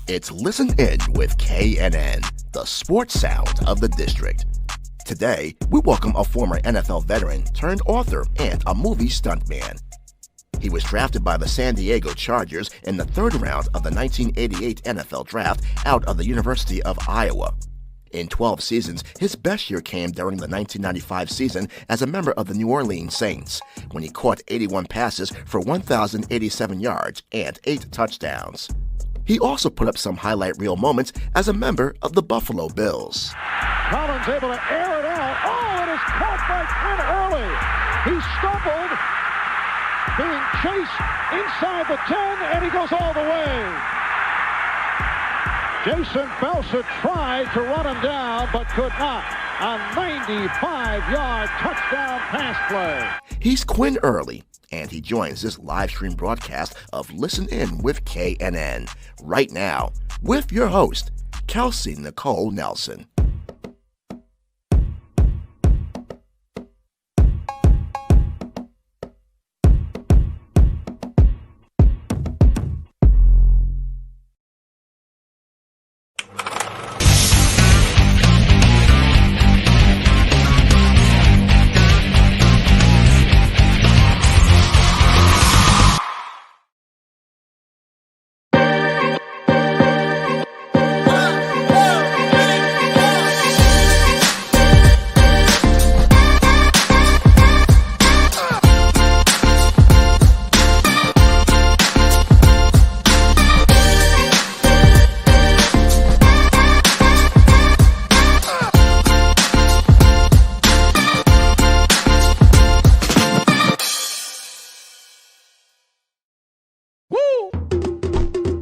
It's Listen In with KNN, the sports sound of the district. Today, we welcome a former NFL veteran turned author and a movie stuntman. He was drafted by the San Diego Chargers in the third round of the 1988 NFL Draft out of the University of Iowa. In 12 seasons, his best year came during the 1995 season as a member of the New Orleans Saints, when he caught 81 passes for 1,087 yards and 8 touchdowns. He also put up some highlight reel moments as a member of the Buffalo Bills. Collins able to air it out. Oh, it is caught by Quinn Early. He stumbled, being chased inside the 10, and he goes all the way. Jason Belsa tried to run him down, but could not. A 95-yard touchdown pass play. He's Quinn Early, and he joins this live stream broadcast of Listen In with KNN right now with your host, Kelsey Nicole Nelson.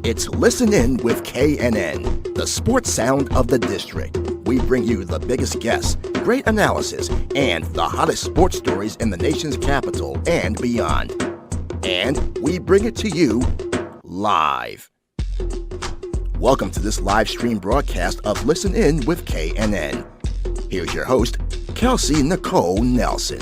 It's Listen In with KNN, the sports sound of the district. We bring you the biggest guests, great analysis, and the hottest sports stories in the nation's capital and beyond. And we bring it to you live. Welcome to this live stream broadcast of Listen In with KNN. Here's your host, Kelsey Nicole Nelson.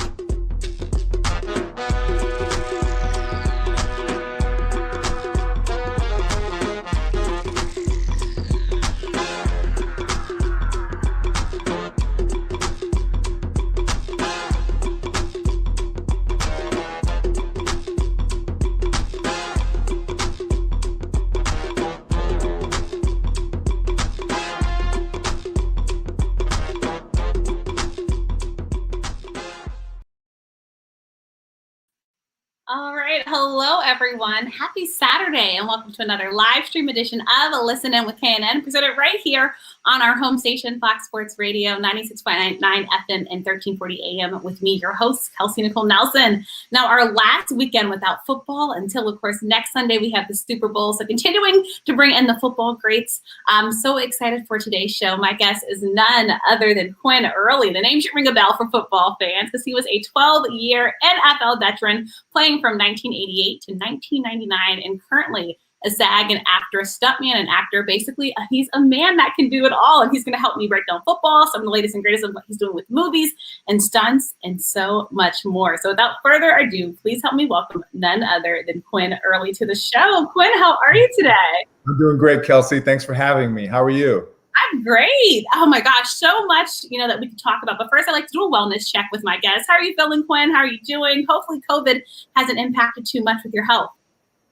All right. Hello, everyone. Happy Saturday, and welcome to another live stream edition of Listen In with KNN, presented right here on our home station, Fox Sports Radio, 96.9 FM and 1340 AM, with me, your host, Kelsey Nicole Nelson. Now, our last weekend without football until, of course, next Sunday, we have the Super Bowl. So continuing to bring in the football greats. I'm so excited for today's show. My guest is none other than Quinn Early. The name should ring a bell for football fans because he was a 12-year NFL veteran playing from 1988 to 1999 and currently a SAG and AFTRA Stuntman and actor. Basically, he's a man that can do it all, and he's going to help me break down football, some of the latest and greatest of what he's doing with movies and stunts, and so much more. So without further ado, please help me welcome none other than Quinn Early to the show. Quinn, how are you today? I'm doing great, Kelsey. Thanks for having me. How are you? I'm great. Oh my gosh, so much, that we could talk about. But first, I like to do a wellness check with my guests. How are you feeling, Quinn? How are you doing? Hopefully COVID hasn't impacted too much with your health.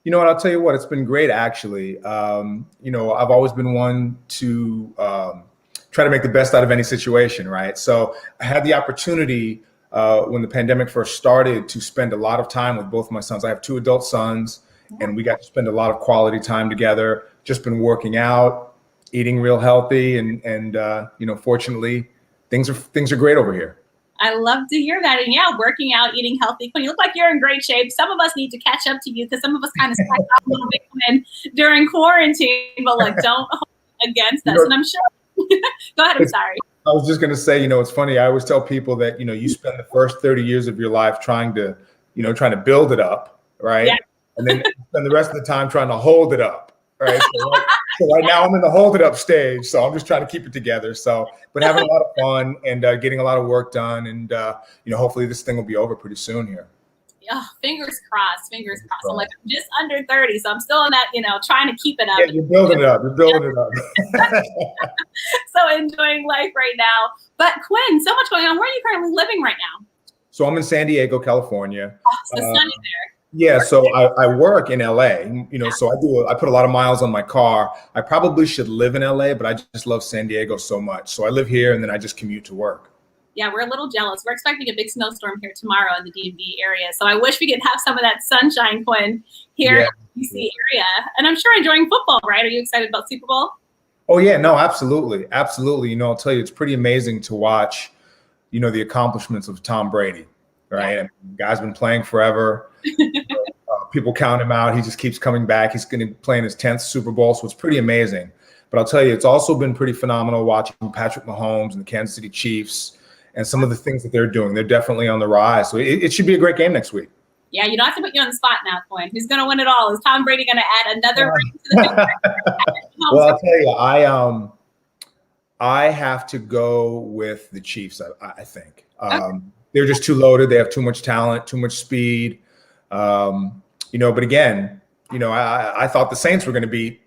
You know what? I'll tell you what. It's been great, actually. I've always been one to try to make the best out of any situation, right? So I had the opportunity when the pandemic first started to spend a lot of time with both my sons. I have 2 adult sons, and we got to spend a lot of quality time together. Just been working out, eating real healthy, and fortunately, things are great over here. I love to hear that. And yeah, working out, eating healthy. Quinn, you look like you're in great shape. Some of us need to catch up to you because some of us kind of slacked off a little bit, Quinn, during quarantine, but don't hold against us. And I'm sure. Go ahead. I'm sorry. I was just going to say, it's funny. I always tell people that, you spend the first 30 years of your life trying to build it up, right? Yeah. And then spend the rest of the time trying to hold it up. Right. So right now I'm in the hold it up stage. So I'm just trying to keep it together. But having a lot of fun and getting a lot of work done. And, hopefully this thing will be over pretty soon here. fingers crossed. I'm like, I'm just under 30, so I'm still in that, trying to keep it up. Yeah, you're building it up. So enjoying life right now. But Quinn, so much going on. Where are you currently living right now? So I'm in San Diego, California. Oh, so sunny there. Yeah, so I work in LA, so I put a lot of miles on my car. I probably should live in LA, but I just love San Diego so much. So I live here and then I just commute to work. Yeah, we're a little jealous. We're expecting a big snowstorm here tomorrow in the DMV area. So I wish we could have some of that sunshine, Quinn, here in the DC area. And I'm sure enjoying football, right? Are you excited about Super Bowl? Oh, yeah, no, absolutely. Absolutely. I'll tell you, it's pretty amazing to watch, the accomplishments of Tom Brady, right? Yeah. The guy's been playing forever. People count him out. He just keeps coming back. He's going to play in his 10th Super Bowl. So it's pretty amazing. But I'll tell you, it's also been pretty phenomenal watching Patrick Mahomes and the Kansas City Chiefs and some of the things that they're doing. They're definitely on the rise. So it should be a great game next week. Yeah, you don't have to put you on the spot now, Quinn. Who's going to win it all? Is Tom Brady going to add another ring to the victory? Well, I'll tell you, I have to go with the Chiefs, I think. They're just too loaded. They have too much talent, too much speed. But again, I thought the Saints were going to beat,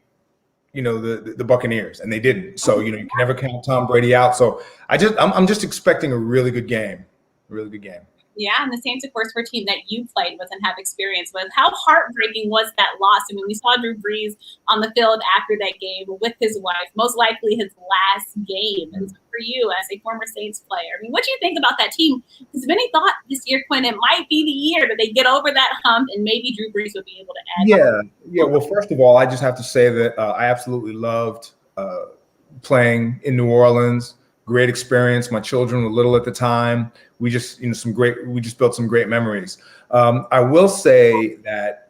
the Buccaneers, and they didn't. So, you can never count Tom Brady out. So I'm just expecting a really good game. Yeah, and the Saints, of course, were a team that you played with and have experience with. How heartbreaking was that loss? I mean, we saw Drew Brees on the field after that game with his wife, most likely his last game. And so for you as a former Saints player, I mean, what do you think about that team? Because many thought this year, Quinn, it might be the year that they get over that hump and maybe Drew Brees would be able to add. Yeah. Well, first of all, I just have to say that I absolutely loved playing in New Orleans. Great experience. My children were little at the time. We just, we just built some great memories. I will say that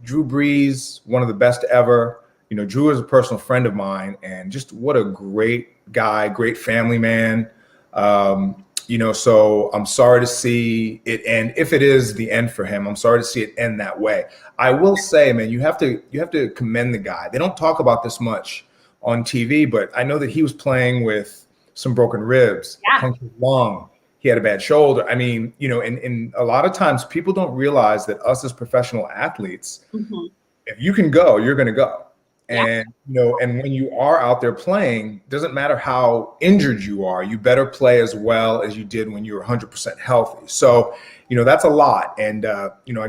Drew Brees, one of the best ever. Drew is a personal friend of mine, and just what a great guy, great family man. So I'm sorry to see it end. If it is the end for him, I'm sorry to see it end that way. I will say, man, you have to commend the guy. They don't talk about this much on TV, but I know that he was playing with some broken ribs, a punctured lung. He had a bad shoulder. I mean, and a lot of times people don't realize that us as professional athletes, if you can go, you're going to go. And, and when you are out there playing, doesn't matter how injured you are, you better play as well as you did when you were 100% healthy. So, that's a lot. And,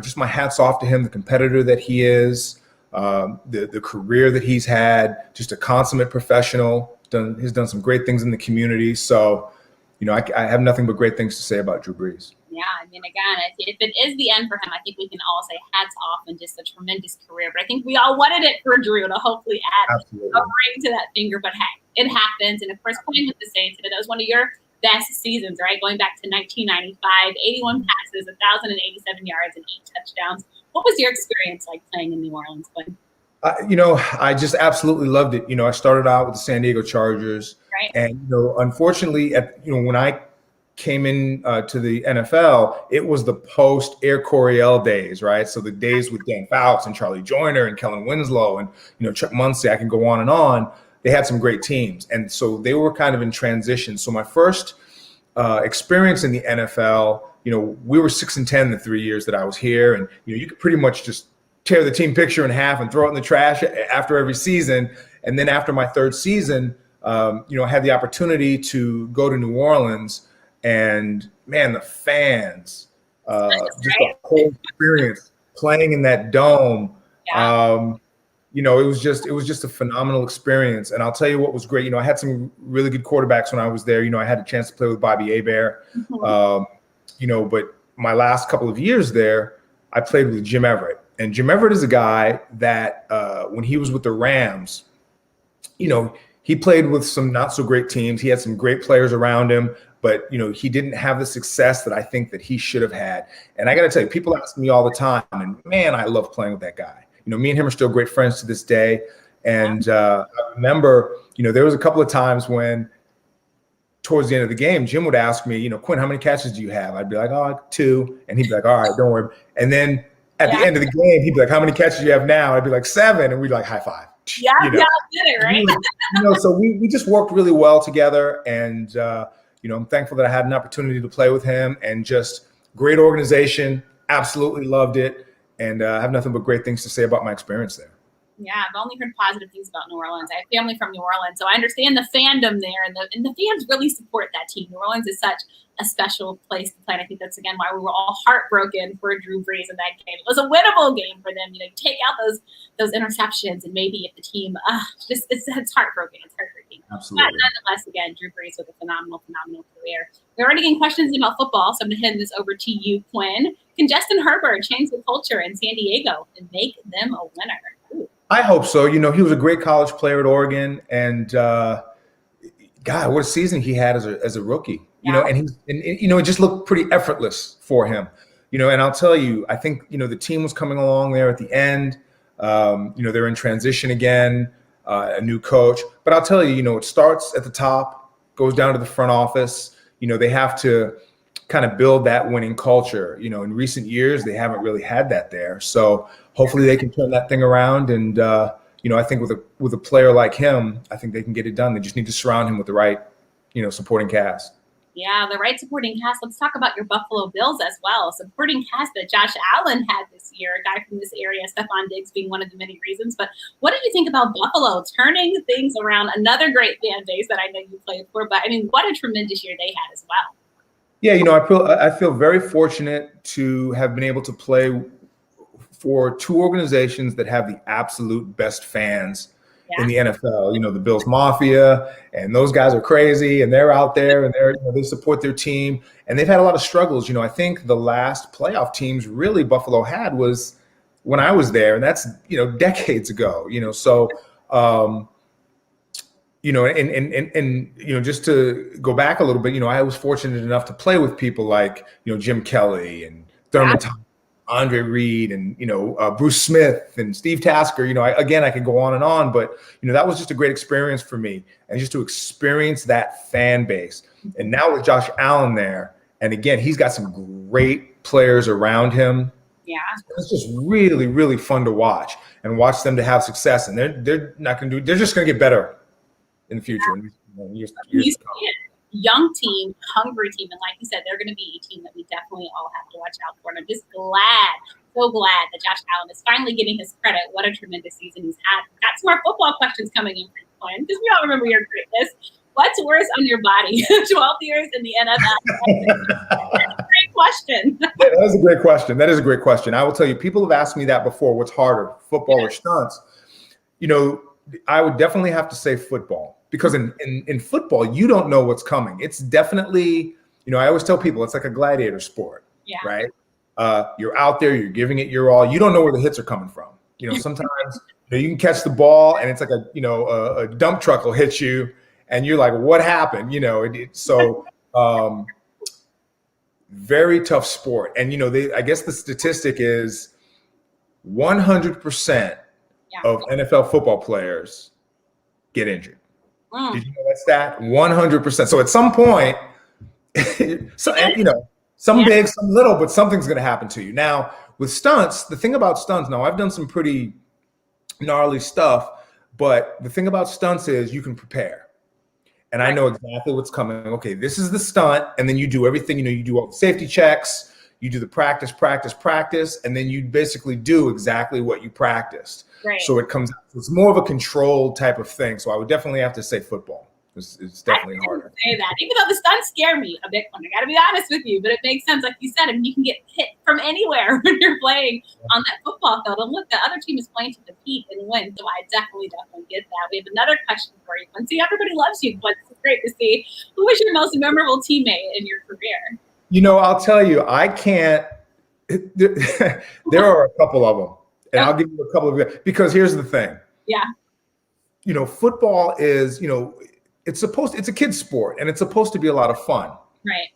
just my hat's off to him, the competitor that he is, the career that he's had, just a consummate professional, has done some great things in the community. So, I have nothing but great things to say about Drew Brees. Yeah, I mean, again, if it is the end for him, I think we can all say hats off and just a tremendous career. But I think we all wanted it for Drew to hopefully add a ring to that finger. But hey, it happens. And of course, playing with the Saints, that was one of your best seasons, right? Going back to 1995, 81 passes, 1,087 yards, and 8 touchdowns. What was your experience like playing in New Orleans, Quinn? I just absolutely loved it. I started out with the San Diego Chargers. Right. And, unfortunately, when I came in to the NFL, it was the post Air Coryell days, right? So the days with Dan Fouts and Charlie Joyner and Kellen Winslow and, Chuck Muncie, I can go on and on. They had some great teams. And so they were kind of in transition. So my first experience in the NFL, we were 6-10 the 3 years that I was here. And, you could pretty much just tear the team picture in half and throw it in the trash after every season. And then after my third season, I had the opportunity to go to New Orleans, and man, the fans, just the whole experience playing in that dome. It was just a phenomenal experience. And I'll tell you what was great. I had some really good quarterbacks when I was there. I had a chance to play with Bobby Hebert. But my last couple of years there, I played with Jim Everett. And Jim Everett is a guy that when he was with the Rams, he played with some not so great teams. He had some great players around him, but he didn't have the success that I think that he should have had. And I got to tell you, people ask me all the time, and man, I love playing with that guy. Me and him are still great friends to this day. And I remember, there was a couple of times when towards the end of the game, Jim would ask me, Quinn, how many catches do you have? I'd be like, 2. And he'd be like, all right, don't worry. And then at the end of the game, he'd be like, how many catches do you have now? I'd be like 7. And we'd like high five. Yeah, did it, right? So we just worked really well together. And, I'm thankful that I had an opportunity to play with him, and just great organization, absolutely loved it, and I have nothing but great things to say about my experience there. Yeah, I've only heard positive things about New Orleans. I have family from New Orleans, so I understand the fandom there, and the fans really support that team. New Orleans is such a special place to play, and I think that's, again, why we were all heartbroken for Drew Brees in that game. It was a winnable game for them. You take out those interceptions, and maybe if the team, it's heartbroken. It's heartbreaking. Absolutely. But nonetheless, again, Drew Brees with a phenomenal career. We're already getting questions about football, so I'm going to hand this over to you, Quinn. Can Justin Herbert change the culture in San Diego and make them a winner? Ooh. I hope so. He was a great college player at Oregon, and God, what a season he had as a rookie. And it just looked pretty effortless for him. And I'll tell you, I think the team was coming along there at the end. They're in transition again, a new coach. But I'll tell you, it starts at the top, goes down to the front office. They have to kind of build that winning culture. In recent years, they haven't really had that there. So hopefully they can turn that thing around. And, I think with a player like him, I think they can get it done. They just need to surround him with the right, supporting cast. Yeah, the right supporting cast. Let's talk about your Buffalo Bills as well. Supporting cast that Josh Allen had this year, a guy from this area, Stephon Diggs being one of the many reasons. But what did you think about Buffalo turning things around? Another great fan base that I know you played for. But, what a tremendous year they had as well. Yeah, I feel very fortunate to have been able to play for two organizations that have the absolute best fans in the NFL. The Bills Mafia, and those guys are crazy, and they're out there, and they support their team, and they've had a lot of struggles. I think the last playoff teams really Buffalo had was when I was there, and that's decades ago. So. Just to go back a little bit, I was fortunate enough to play with people like, Jim Kelly and Thurman Thomas, Andre Reed, and, Bruce Smith and Steve Tasker. I could go on and on, but, that was just a great experience for me, and just to experience that fan base. And now with Josh Allen there, and again, he's got some great players around him. Yeah. It's just really, really fun to watch them to have success. And they're just going to get better in the future. Young team, hungry team, and like you said, they're going to be a team that we definitely all have to watch out for. And I'm just so glad that Josh Allen is finally getting his credit. What a tremendous season he's had. Got some more football questions coming in for Quinn, because we all remember your greatness. What's worse on your body, 12 years in the NFL? That's a great question. Yeah, that is a great question. I will tell you, people have asked me that before. What's harder, football or stunts? I would definitely have to say football. Because in football, you don't know what's coming. It's definitely, I always tell people it's like a gladiator sport, right? You're out there, you're giving it your all. You don't know where the hits are coming from. Sometimes you can catch the ball and it's like a dump truck will hit you, and you're like, what happened? So very tough sport. And I guess the statistic is 100% of NFL football players get injured. Did you know that stat? 100%. So at some point, some big, some little, but something's going to happen to you. Now, with stunts, the thing about stunts, now I've done some pretty gnarly stuff, but the thing about stunts is you can prepare. And I know exactly what's coming. Okay, this is the stunt, and then you do everything. You do all the safety checks, you do the practice, and then you basically do exactly what you practiced. Right. So it's more of a controlled type of thing. So I would definitely have to say football. It's definitely harder. Say that. Even though the stunts scare me a bit, I got to be honest with you, but it makes sense, like you said. You can get hit from anywhere when you're playing on that football field. And look, the other team is playing to compete and win. So I definitely get that. We have another question for you. And see, everybody loves you, but it's great to see. Who was your most memorable teammate in your career? I'll tell you, I can't. There are a couple of them. And I'll give you a couple of them, because here's the thing. Yeah. Football is, it's a kid's sport, and it's supposed to be a lot of fun. Right.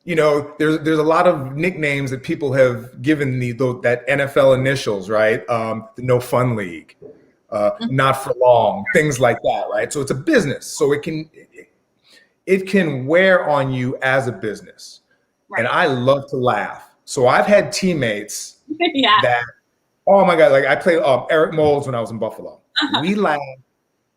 There's a lot of nicknames that people have given that NFL initials, right? The No Fun League, Not for Long, things like that, right? So it's a business. So it can wear on you as a business. Right. And I love to laugh. So I've had teammates that, oh my God, like I played Eric Moulds when I was in Buffalo. We laughed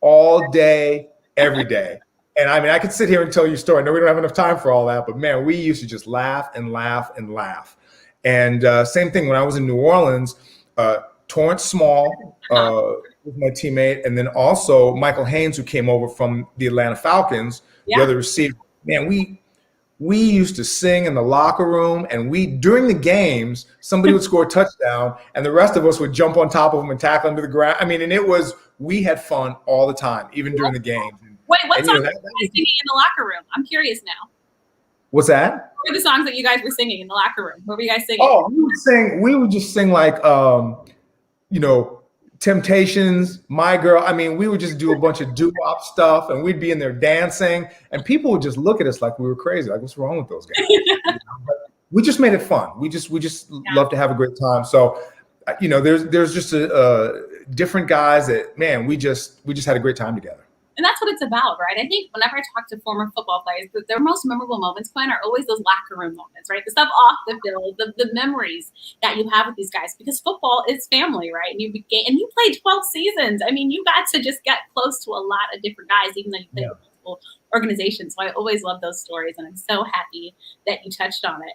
all day, every day. And I mean, I could sit here and tell you a story. I know we don't have enough time for all that, but man, we used to just laugh and laugh and laugh. And same thing when I was in New Orleans, Torrance Small was my teammate. And then also Michael Haynes, who came over from the Atlanta Falcons, the other receiver. Man, we used to sing in the locker room, and during the games, somebody would score a touchdown and the rest of us would jump on top of them and tackle them to the ground. I mean, and we had fun all the time, even during the games. Wait, what songs were you guys singing in the locker room? I'm curious now. What's that? What were the songs that you guys were singing in the locker room? What were you guys singing? Oh, we would just sing like, Temptations, My Girl. I mean, we would just do a bunch of doo-wop stuff, and we'd be in there dancing, and people would just look at us like we were crazy. Like, what's wrong with those guys? But we just made it fun. We just love to have a great time. So, there's just different guys that, man, we just had a great time together. And that's what it's about, right? I think whenever I talk to former football players, their most memorable moments, Quinn, are always those locker room moments, right? The stuff off the field, the memories that you have with these guys, because football is family, right? And you played 12 seasons. I mean, you got to just get close to a lot of different guys, even though you played with multiple organizations. So I always love those stories, and I'm so happy that you touched on it.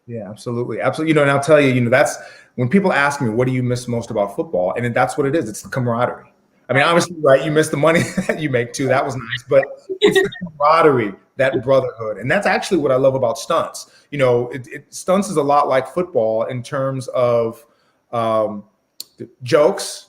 Yeah, absolutely. Absolutely. And I'll tell you, that's when people ask me, what do you miss most about football? And that's what it is. It's the camaraderie. I mean, obviously, right, you miss the money that you make too. That was nice, but it's the camaraderie, that brotherhood. And that's actually what I love about stunts. Stunts is a lot like football in terms of jokes,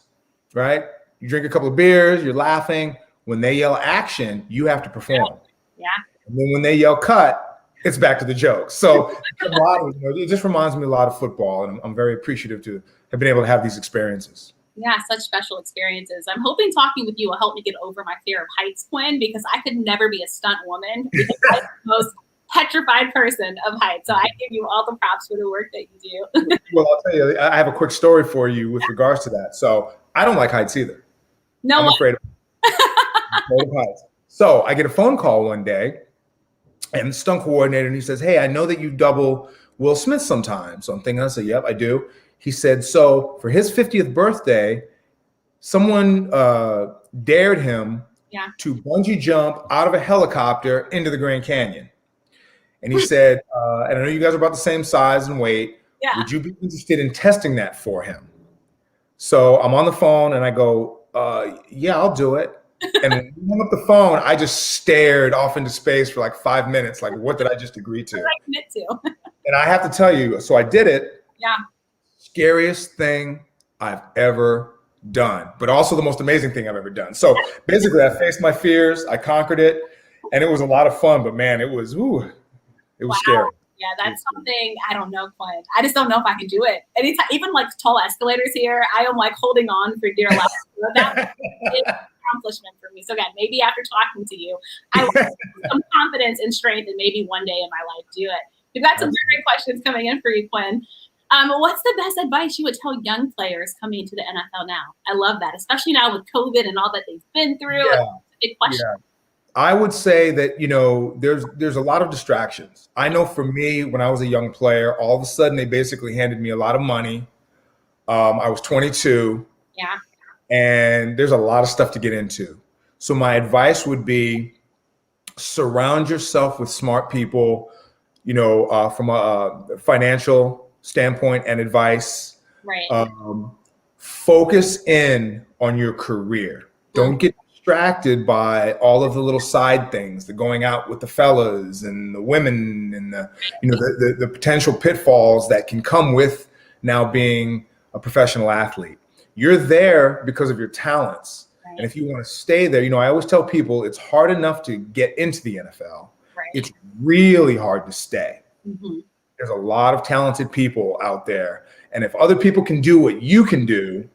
right? You drink a couple of beers, you're laughing. When they yell action, you have to perform. Yeah. And then when they yell cut, it's back to the jokes. So it just reminds me a lot of football. And I'm very appreciative to have been able to have these experiences. Yeah, such special experiences. I'm hoping talking with you will help me get over my fear of heights, Quinn, because I could never be a stunt woman because I'm the most petrified person of heights. So I give you all the props for the work that you do. Well, I'll tell you, I have a quick story for you with regards to that. So I don't like heights either. I'm afraid of heights. So I get a phone call one day, and the stunt coordinator, and he says, "Hey, I know that you double Will Smith sometimes." So I'm thinking, I said, "Yep, I do." He said, so for his 50th birthday, someone dared him to bungee jump out of a helicopter into the Grand Canyon. And he said, and I know you guys are about the same size and weight. Yeah. Would you be interested in testing that for him? So I'm on the phone and I go, yeah, I'll do it. And when we hung up the phone, I just stared off into space for like 5 minutes. Like, what did I just agree to? What did I commit to? And I have to tell you, so I did it. Yeah. Scariest thing I've ever done, but also the most amazing thing I've ever done. So basically I faced my fears, I conquered it, and it was a lot of fun, but man, it was scary. Yeah, that's something, I don't know, Quinn. I just don't know if I can do it. Anytime, even like tall escalators here, I am like holding on for dear life. That was a big accomplishment for me. So again, maybe after talking to you, I will have some confidence and strength, and maybe one day in my life do it. We've got some great questions coming in for you, Quinn. What's the best advice you would tell young players coming into the NFL now? I love that, especially now with COVID and all that they've been through. Yeah. It's a big question. Yeah. I would say that, there's a lot of distractions. I know for me, when I was a young player, all of a sudden they basically handed me a lot of money. I was 22. Yeah. And there's a lot of stuff to get into. So my advice would be surround yourself with smart people, from a financial standpoint and advice. Right. Focus in on your career. Don't get distracted by all of the little side things, the going out with the fellas and the women and the potential pitfalls that can come with now being a professional athlete. You're there because of your talents. Right. And if you want to stay there, I always tell people it's hard enough to get into the NFL. Right. It's really hard to stay. Mm-hmm. There's a lot of talented people out there. And if other people can do what you can do,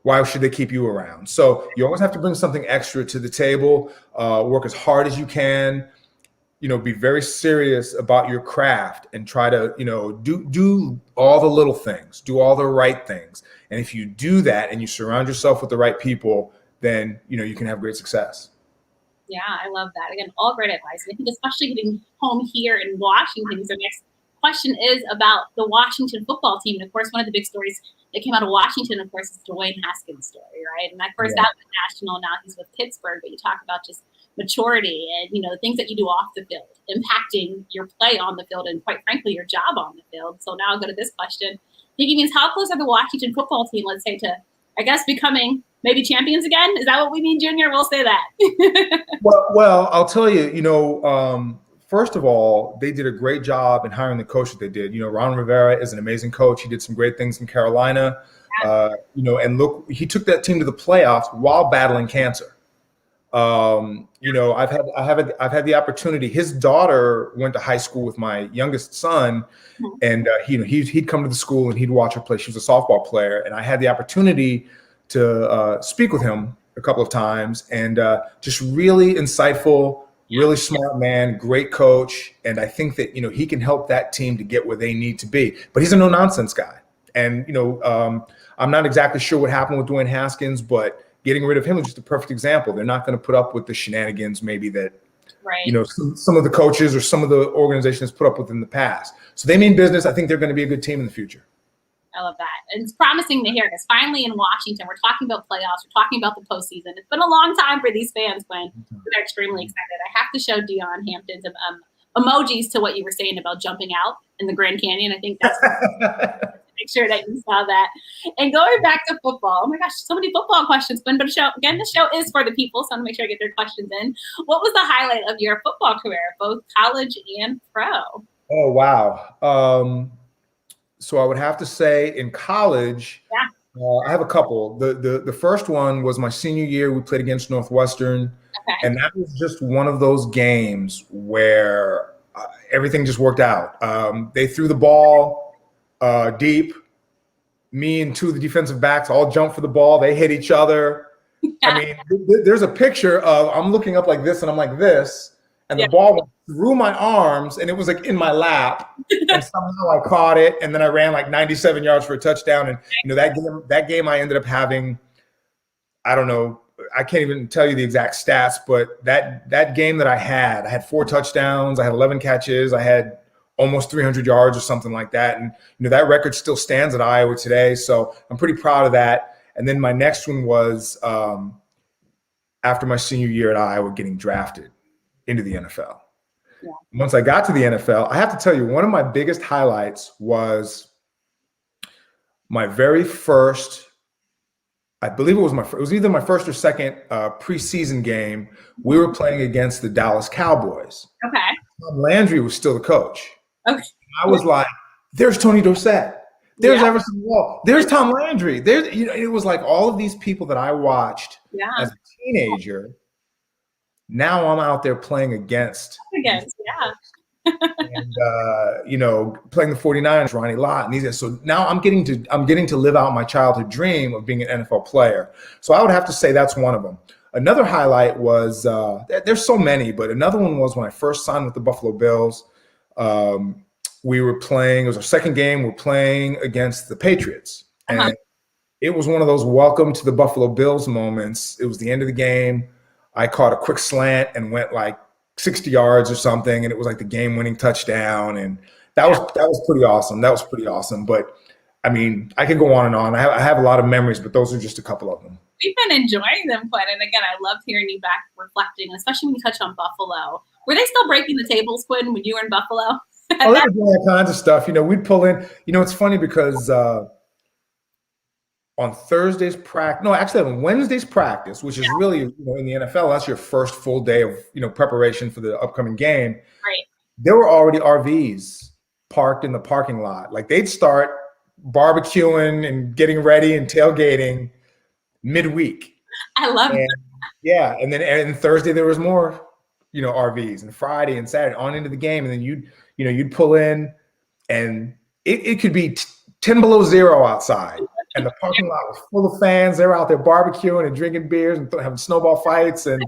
why should they keep you around? So you always have to bring something extra to the table, work as hard as you can, be very serious about your craft and try to, do all the little things, do all the right things. And if you do that and you surround yourself with the right people, then, you can have great success. Yeah, I love that. Again, all great advice. And I think especially getting home here in Washington. So next question is about the Washington football team. And of course, one of the big stories that came out of Washington, of course, is Dwayne Haskins' story, right? And of course, that was national. Now he's with Pittsburgh. But you talk about just maturity and, things that you do off the field, impacting your play on the field and, quite frankly, your job on the field. So now I'll go to this question. I think it means, how close are the Washington football team, let's say, to, I guess, becoming maybe champions again? Is that what we mean, Junior? We'll say that. well, I'll tell you, first of all, they did a great job in hiring the coach that they did. Ron Rivera is an amazing coach. He did some great things in Carolina. And look, he took that team to the playoffs while battling cancer. I've had the opportunity. His daughter went to high school with my youngest son, and he'd come to the school and he'd watch her play. She was a softball player, and I had the opportunity to speak with him a couple of times, and just really insightful, really smart man, great coach, and I think that he can help that team to get where they need to be. But he's a no nonsense guy, and I'm not exactly sure what happened with Dwayne Haskins, but getting rid of him is just a perfect example. They're not going to put up with the shenanigans maybe that, some of the coaches or some of the organizations put up with in the past. So they mean business. I think they're going to be a good team in the future. I love that. And it's promising to hear this. Finally in Washington, we're talking about playoffs. We're talking about the postseason. It's been a long time for these fans, Quinn. They're extremely excited. I have to show Dion Hampton's emojis to what you were saying about jumping out in the Grand Canyon. I think that's make sure that you saw that. And going back to football, oh my gosh, so many football questions, Quinn. But the show is for the people, so I want to make sure I get their questions in. What was the highlight of your football career, both college and pro? Oh, wow. So I would have to say in college, I have a couple. The first one was my senior year. We played against Northwestern. Okay. And that was just one of those games where everything just worked out. They threw the ball deep. Me and two of the defensive backs all jumped for the ball. They hit each other. I mean, there's a picture of I'm looking up like this and I'm like this, and the ball went through my arms and it was like in my lap, and somehow I caught it, and then I ran like 97 yards for a touchdown. And that game I ended up having, I don't know, I can't even tell you the exact stats, but that game that I had 4 touchdowns, I had 11 catches, I had almost 300 yards or something like that. And, that record still stands at Iowa today. So I'm pretty proud of that. And then my next one was after my senior year at Iowa, getting drafted into the NFL. Yeah. Once I got to the NFL, I have to tell you, one of my biggest highlights was my very first, I believe it was either my first or second preseason game. We were playing against the Dallas Cowboys. Okay. Tom Landry was still the coach. Okay. I was like, there's Tony Dorsett. There's Everson Wall. There's Tom Landry. It was like all of these people that I watched as a teenager. Now I'm out there playing against. And, playing the 49ers, Ronnie Lott, and these guys. So now I'm getting to live out my childhood dream of being an NFL player. So I would have to say that's one of them. Another highlight was, there's so many, but another one was when I first signed with the Buffalo Bills. We were playing, it was our second game, we're playing against the Patriots. And it was one of those welcome to the Buffalo Bills moments. It was the end of the game. I caught a quick slant and went like 60 yards or something, and it was like the game-winning touchdown. And that was pretty awesome. That was pretty awesome. But I mean, I could go on and on. I have a lot of memories, but those are just a couple of them. We've been enjoying them, Quinn. And again, I loved hearing you back reflecting, especially when you touch on Buffalo. Were they still breaking the tables, Quinn, when you were in Buffalo? They were doing all kinds of stuff. We'd pull in. It's funny because on Thursday's practice, on Wednesday's practice, which is really, in the NFL, that's your first full day of, preparation for the upcoming game. Right. There were already RVs parked in the parking lot. Like they'd start barbecuing and getting ready and tailgating midweek. I love it. Yeah. And then Thursday there was more, RVs, and Friday and Saturday on into the game. And then you'd pull in and it could be 10 below zero outside. And the parking lot was full of fans. They were out there barbecuing and drinking beers and having snowball fights. And,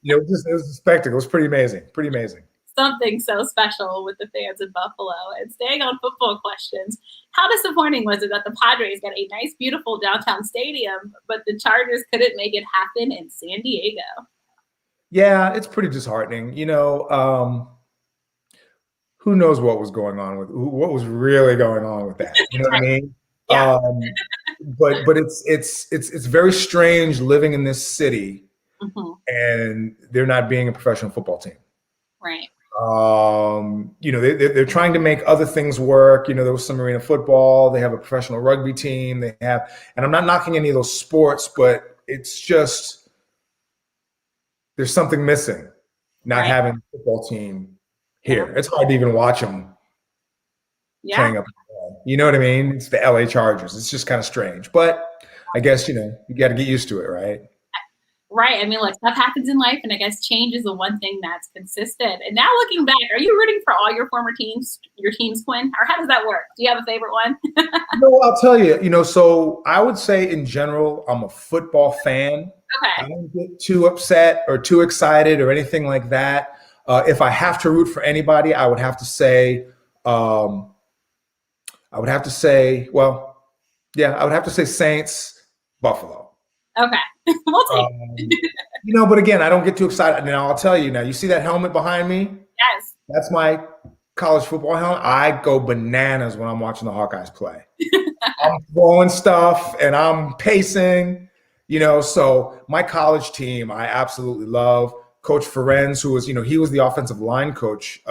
it was a spectacle. It was pretty amazing. Pretty amazing. Something so special with the fans in Buffalo. And staying on football questions, how disappointing was it that the Padres got a nice, beautiful downtown stadium, but the Chargers couldn't make it happen in San Diego? Yeah, it's pretty disheartening. Who knows what was going on what was really going on with that? You know what I mean? Yeah. But it's very strange living in this city and they're not being a professional football team. Right. They're trying to make other things work. There was some arena football. They have a professional rugby team. And I'm not knocking any of those sports, but it's just, there's something missing not having a football team here. It's hard to even watch them playing up. You know what I mean? It's the LA Chargers. It's just kind of strange, but I guess, you got to get used to it, right? Right. I mean, look, stuff happens in life, and I guess change is the one thing that's consistent. And now looking back, are you rooting for all your former teams, your teams, Quinn? Or how does that work? Do you have a favorite one? No, I'll tell you, so I would say in general, I'm a football fan. Okay. I don't get too upset or too excited or anything like that. If I have to root for anybody, I would have to say Saints, Buffalo. Okay. We'll take it. But again, I don't get too excited. Now, I'll tell you now, you see that helmet behind me? Yes. That's my college football helmet. I go bananas when I'm watching the Hawkeyes play. I'm throwing stuff and I'm pacing, so my college team, I absolutely love. Coach Ferenz, who was, he was the offensive line coach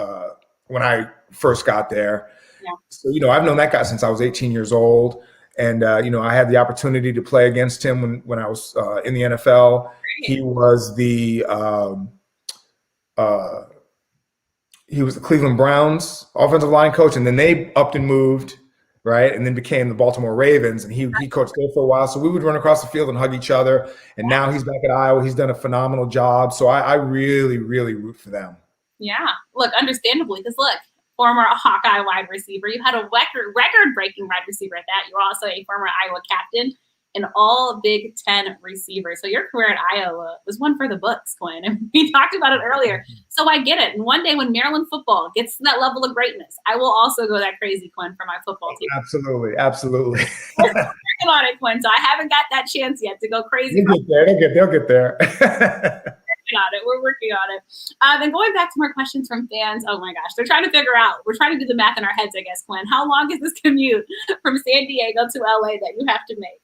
when I first got there. Yeah. So, I've known that guy since I was 18 years old. And, I had the opportunity to play against him when I was in the NFL. He was the Cleveland Browns offensive line coach, and then they upped and moved, right, and then became the Baltimore Ravens, and he coached there for a while. So we would run across the field and hug each other, and now he's back at Iowa. He's done a phenomenal job. So I really, really root for them. Yeah. Look, understandably, because look, former Hawkeye wide receiver. You had a record-breaking wide receiver at that. You were also a former Iowa captain and all Big Ten receivers. So your career at Iowa was one for the books, Quinn. And we talked about it earlier. So I get it. And one day when Maryland football gets to that level of greatness, I will also go that crazy, Quinn, for my football team. Absolutely. We're working on it, Quinn. So I haven't got that chance yet to go crazy. They'll get there. We're working on it. And going back to more questions from fans. Oh my gosh, they're trying to figure out. We're trying to do the math in our heads, I guess, Quinn. How long is this commute from San Diego to LA that you have to make?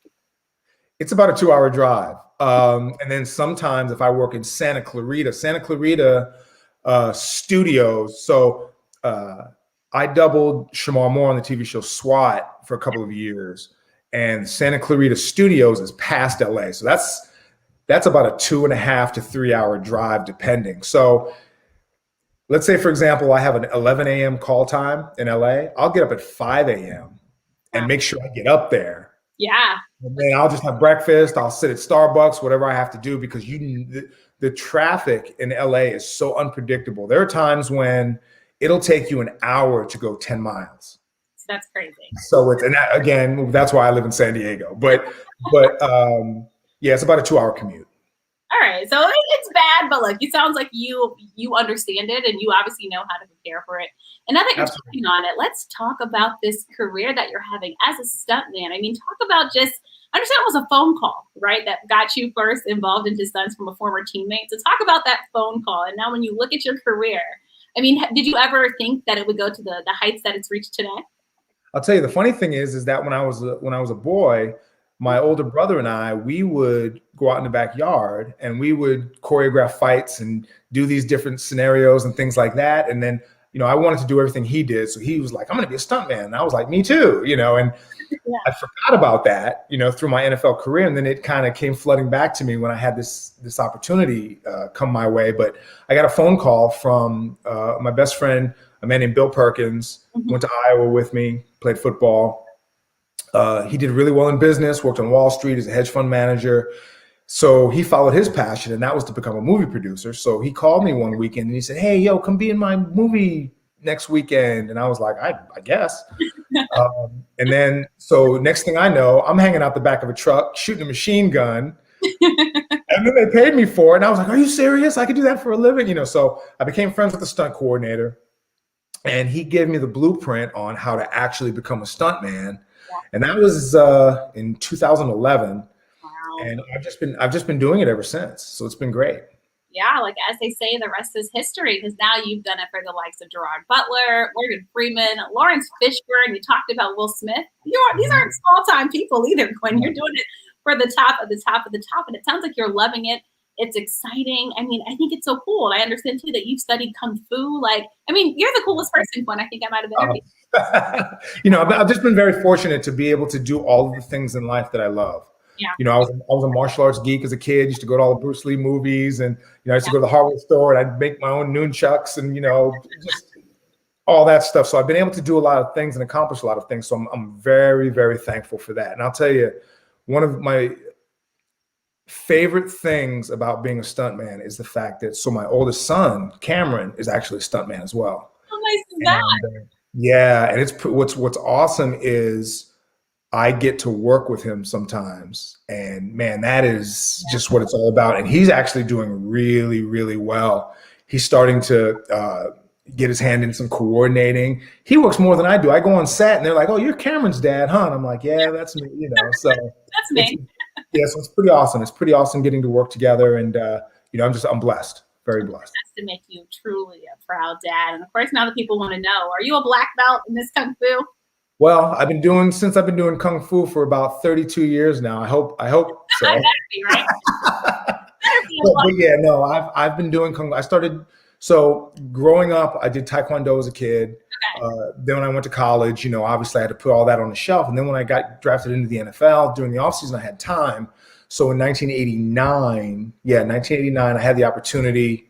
It's about a 2-hour drive. And then sometimes if I work in Santa Clarita Studios. So I doubled Shamar Moore on the TV show SWAT for a couple of years, and Santa Clarita Studios is past LA. So that's about a 2.5 to 3 hour drive, depending. So let's say, for example, I have an 11 a.m. call time in LA. I'll get up at 5 a.m. and make sure I get up there. Yeah. And then I'll just have breakfast. I'll sit at Starbucks, whatever I have to do, because the traffic in LA is so unpredictable. There are times when it'll take you an hour to go 10 miles. That's crazy. So again, that's why I live in San Diego. But yeah, it's about a 2-hour commute. All right. So it's bad, but look, it sounds like you understand it, and you obviously know how to prepare for it. And now that you're talking on it, let's talk about this career that you're having as a stuntman. I mean, talk about I understand it was a phone call, right, that got you first involved into stunts from a former teammate. So talk about that phone call. And now when you look at your career, I mean, did you ever think that it would go to the heights that it's reached today? I'll tell you, the funny thing is that when I was a boy, my older brother and I, we would go out in the backyard and we would choreograph fights and do these different scenarios and things like that. And then, I wanted to do everything he did. So he was like, I'm going to be a stuntman. And I was like, me too, and I forgot about that, through my NFL career. And then it kind of came flooding back to me when I had this opportunity come my way. But I got a phone call from my best friend, a man named Bill Perkins, went to Iowa with me, played football. He did really well in business, worked on Wall Street as a hedge fund manager. So he followed his passion, and that was to become a movie producer. So he called me one weekend and he said, hey, yo, come be in my movie next weekend. And I was like, I guess. And then, so next thing I know, I'm hanging out the back of a truck, shooting a machine gun. And then they paid me for it. And I was like, are you serious? I could do that for a living? So I became friends with the stunt coordinator, and he gave me the blueprint on how to actually become a stuntman. And that was in 2011. Wow. And I've just been doing it ever since. So it's been great. Yeah, like as they say, the rest is history, because now you've done it for the likes of Gerard Butler, Morgan Freeman, Lawrence Fishburne. You talked about Will Smith. These aren't small time people either, Quinn. You're doing it for the top of the top of the top. And it sounds like you're loving it. It's exciting. I mean, I think it's so cool. And I understand too that you've studied Kung Fu. Like, I mean, you're the coolest person, Quinn. I think I might have interviewed. You know, I've just been very fortunate to be able to do all of the things in life that I love. Yeah. You know, I was a martial arts geek as a kid. Used to go to all the Bruce Lee movies, and I used to go to the hardware store, and I'd make my own nunchucks, and just all that stuff. So I've been able to do a lot of things and accomplish a lot of things. So I'm very, very thankful for that. And I'll tell you, one of my favorite things about being a stuntman is the fact that my oldest son, Cameron, is actually a stuntman as well. How nice is that? Yeah, and it's what's awesome is I get to work with him sometimes, and man, that is just what it's all about. And he's actually doing really, really well. He's starting to get his hand in some coordinating. He works more than I do. I go on set and they're like, "Oh, you're Cameron's dad, huh?" And I'm like, "Yeah, that's me." So that's me. So it's pretty awesome. It's pretty awesome getting to work together, and I'm blessed, very blessed. That's to make you truly a proud dad. And of course, now that people want to know, are you a black belt in this Kung Fu? Well, I've been doing Kung Fu for about 32 years now. I hope so. That better be, right? but yeah, no, I've been doing Kung Fu. I started, so growing up, I did Taekwondo as a kid. Okay. Then when I went to college, obviously I had to put all that on the shelf. And then when I got drafted into the NFL during the offseason, I had time. So in 1989, I had the opportunity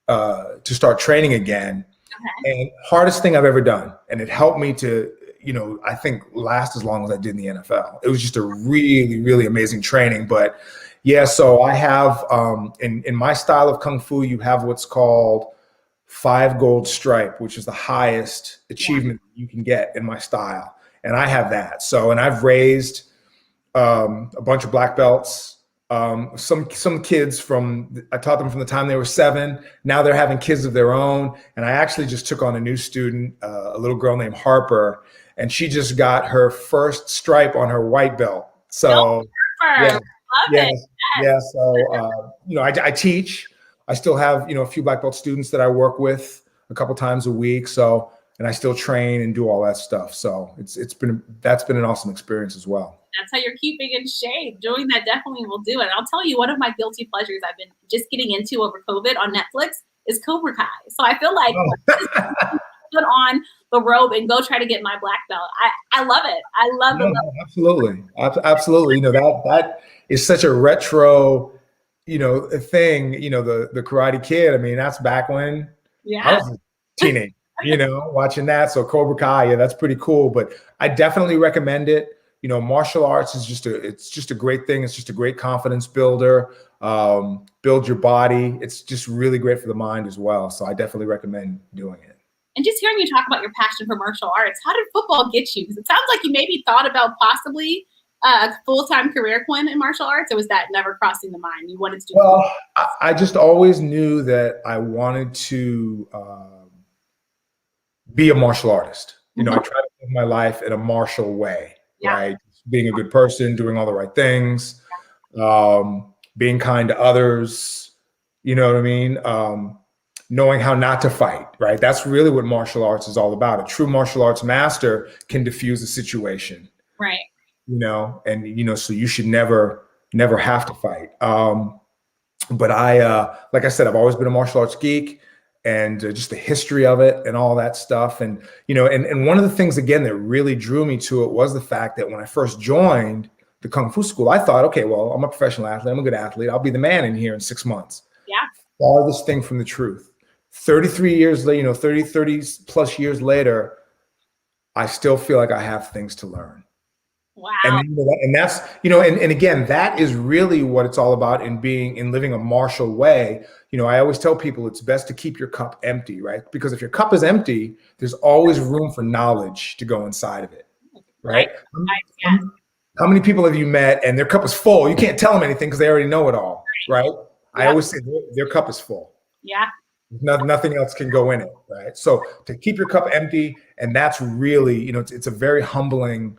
to start training again. Okay. And hardest thing I've ever done. And it helped me to, I think last as long as I did in the NFL. It was just a really, really amazing training. But yeah, so I have, in my style of Kung Fu, you have what's called 5 gold stripe, which is the highest achievement you can get in my style. And I have that. So, and I've raised a bunch of black belts. Some kids I taught them from the time they were 7. Now they're having kids of their own. And I actually just took on a new student, a little girl named Harper, and she just got her first stripe on her white belt. So So I teach. I still have a few black belt students that I work with a couple times a week. So, and I still train and do all that stuff. So that's been an awesome experience as well. That's how you're keeping in shape. Doing that definitely will do it. And I'll tell you, one of my guilty pleasures I've been just getting into over COVID on Netflix is Cobra Kai. So I feel like put on the robe and go try to get my black belt. I love it. I love it. Absolutely. Absolutely. That is such a retro, thing, the Karate Kid. I mean, that's back when I was a teenager, watching that. So Cobra Kai, that's pretty cool. But I definitely recommend it. Martial arts is just a great thing. It's just a great confidence builder. Build your body. It's just really great for the mind as well. So I definitely recommend doing it. And just hearing you talk about your passion for martial arts, how did football get you? Because it sounds like you maybe thought about possibly a full-time career, Quinn, in martial arts, or was that never crossing the mind? You wanted to do Well, I just always knew that I wanted to be a martial artist. I try to live my life in a martial way, right? Being a good person, doing all the right things, being kind to others, you know what I mean? Knowing how not to fight, right? That's really what martial arts is all about. A true martial arts master can diffuse a situation. Right. So you should never have to fight. But like I said, I've always been a martial arts geek, and just the history of it and all that stuff. And, and one of the things, again, that really drew me to it was the fact that when I first joined the Kung Fu school, I thought, okay, well, I'm a professional athlete. I'm a good athlete. I'll be the man in here in 6 months. Yeah. Farthest thing from the truth. 33 years later, 30 plus years later, I still feel like I have things to learn. Wow. And that's, and again, that is really what it's all about in living a martial way. I always tell people it's best to keep your cup empty, right? Because if your cup is empty, there's always room for knowledge to go inside of it, right? How many people have you met and their cup is full? You can't tell them anything because they already know it all, right? Yeah. I always say their cup is full. Yeah. Nothing else can go in it, right? So to keep your cup empty, and that's really, it's a very humbling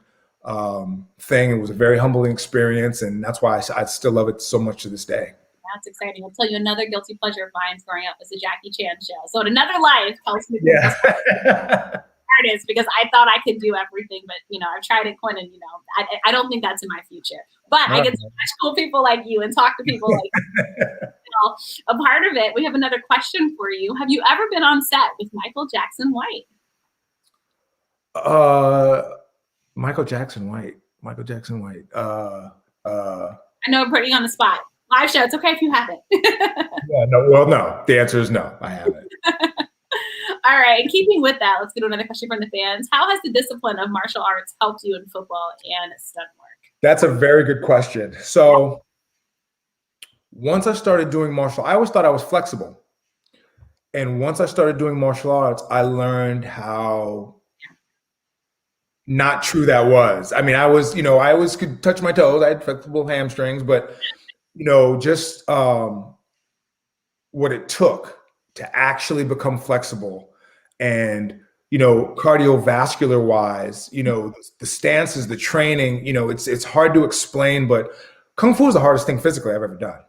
thing. It was a very humbling experience, and that's why I still love it so much to this day. That's exciting. I'll tell you another guilty pleasure of mine growing up was the Jackie Chan show. So in another life, Kelsey Nicole artist, because I thought I could do everything, but I've tried it, Quinn, and I don't think that's in my future. But I get to watch cool people like you and talk to people like you. all a part of it. We have another question for you. Have you ever been on set with Michael Jackson White? Michael Jackson White. I know I'm putting you on the spot. Live show. It's okay if you haven't. Yeah, no. The answer is no. I haven't. All right. Keeping with that, let's get to another question from the fans. How has the discipline of martial arts helped you in football and stunt work? That's a very good question. So once I started doing I always thought I was flexible. And once I started doing martial arts, I learned how not true that was. I mean, I always could touch my toes. I had flexible hamstrings, but just what it took to actually become flexible and, cardiovascular wise, the stances, the training, it's hard to explain, but Kung Fu is the hardest thing physically I've ever done.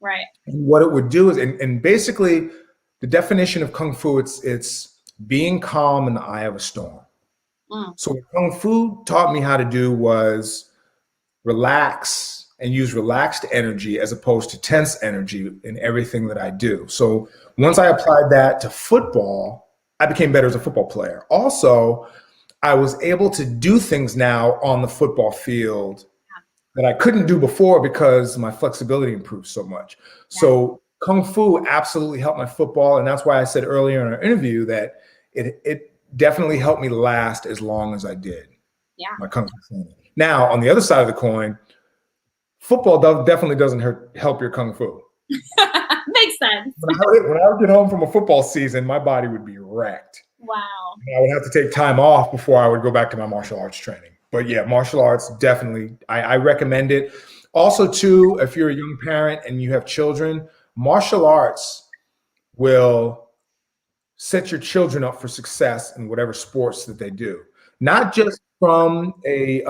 Right. And what it would do is, and basically the definition of Kung Fu, it's being calm in the eye of a storm. So what Kung Fu taught me how to do was relax and use relaxed energy as opposed to tense energy in everything that I do. So once I applied that to football, I became better as a football player. Also, I was able to do things now on the football field that I couldn't do before because my flexibility improved so much. So Kung Fu absolutely helped my football. And that's why I said earlier in our interview that it definitely helped me last as long as I did. Yeah. My Kung Fu training. Now, on the other side of the coin, football definitely doesn't help your Kung Fu. Makes sense. When I would get home from a football season, my body would be wrecked. Wow. And I would have to take time off before I would go back to my martial arts training. But yeah, martial arts, definitely, I recommend it. Also, too, if you're a young parent and you have children, martial arts will set your children up for success in whatever sports that they do. Not just from a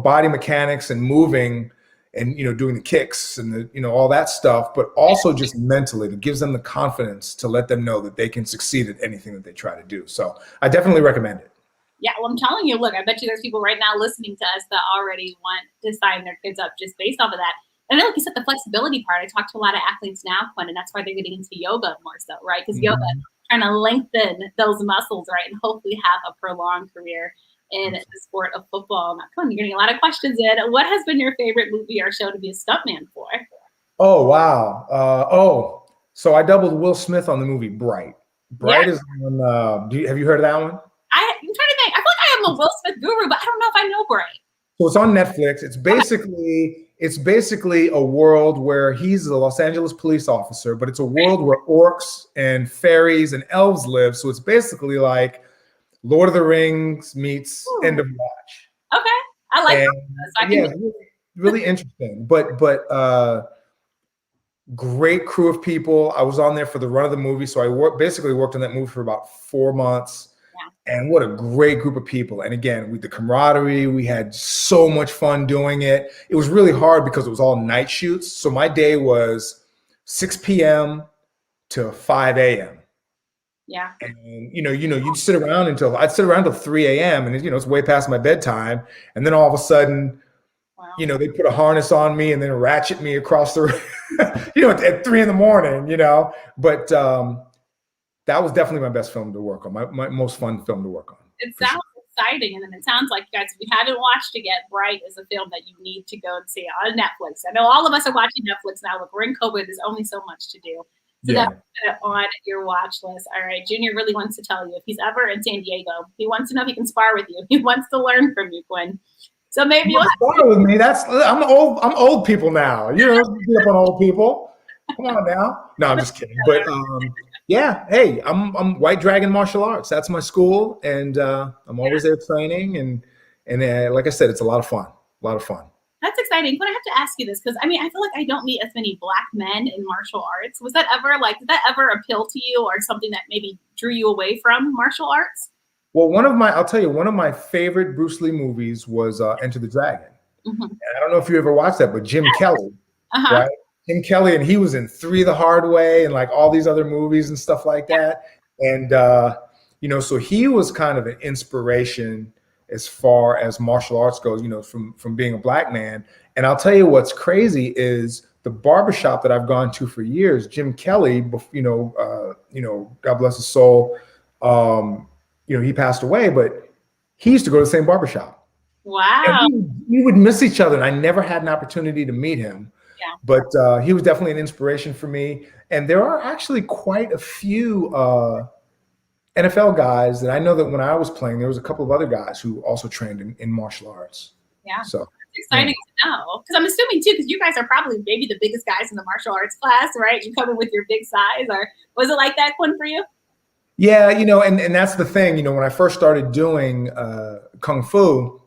body mechanics and moving and doing the kicks and the all that stuff, but also just mentally, it gives them the confidence to let them know that they can succeed at anything that they try to do. So I definitely recommend it. Yeah, well, I'm telling you, look, I bet you there's people right now listening to us that already want to sign their kids up just based off of that. And then, like you said, the flexibility part. I talk to a lot of athletes now, Quinn, and that's why they're getting into yoga more so, right? Because yoga trying to lengthen those muscles, right, and hopefully have a prolonged career in the sport of football. Now, Quinn, you're getting a lot of questions in. What has been your favorite movie or show to be a stuntman for? Oh, wow. So I doubled Will Smith on the movie Bright. Bright is on, have you heard of that one? I'm trying to think. I feel like I am a Will Smith guru, but I don't know if I know Bright. So it's on Netflix. It's basically a world where he's a Los Angeles police officer, but it's a world where orcs and fairies and elves live. So it's basically like Lord of the Rings meets End of Watch. Okay, I like that. So yeah, really interesting. But great crew of people. I was on there for the run of the movie, so I basically worked on that movie for about 4 months. And what a great group of people. And again, with the camaraderie, we had so much fun doing it. It was really hard because it was all night shoots. So my day was 6 p.m. to 5 a.m. Yeah. And, I'd sit around until 3 a.m. And, it's way past my bedtime. And then all of a sudden, they put a harness on me and then ratchet me across the, at 3 in the morning, But, that was definitely my best film to work on, my most fun film to work on. It sounds exciting, and then it sounds like, guys, if you haven't watched it yet, Bright is a film that you need to go and see on Netflix. I know all of us are watching Netflix now. Look, we're in COVID. There's only so much to do. So that's on your watch list. All right, Junior really wants to tell you, if he's ever in San Diego, he wants to know if he can spar with you. He wants to learn from you, Quinn. So maybe you'll spar with me. I'm old people now. You know, beat up on old people. Come on now. No, I'm just kidding. But yeah, hey, I'm White Dragon Martial Arts. That's my school, and I'm always there training. And like I said, it's a lot of fun. A lot of fun. That's exciting. But I have to ask you this because I feel like I don't meet as many Black men in martial arts. Did that ever appeal to you, or something that maybe drew you away from martial arts? Well, I'll tell you, one of my favorite Bruce Lee movies was Enter the Dragon. And I don't know if you ever watched that, but Jim Kelly, right? Jim Kelly, and he was in 3 the Hard Way and like all these other movies and stuff like that. And, so he was kind of an inspiration as far as martial arts goes, from being a Black man. And I'll tell you what's crazy is the barbershop that I've gone to for years, Jim Kelly, God bless his soul, he passed away, but he used to go to the same barbershop. Wow. And we would miss each other, and I never had an opportunity to meet him. Yeah. But he was definitely an inspiration for me. And there are actually quite a few NFL guys that I know that when I was playing, there was a couple of other guys who also trained in martial arts. Yeah. So it's exciting to know. Because I'm assuming too, because you guys are probably maybe the biggest guys in the martial arts class, right? You come in with your big size, or was it like that, Quinn, for you? Yeah, and that's the thing, when I first started doing Kung Fu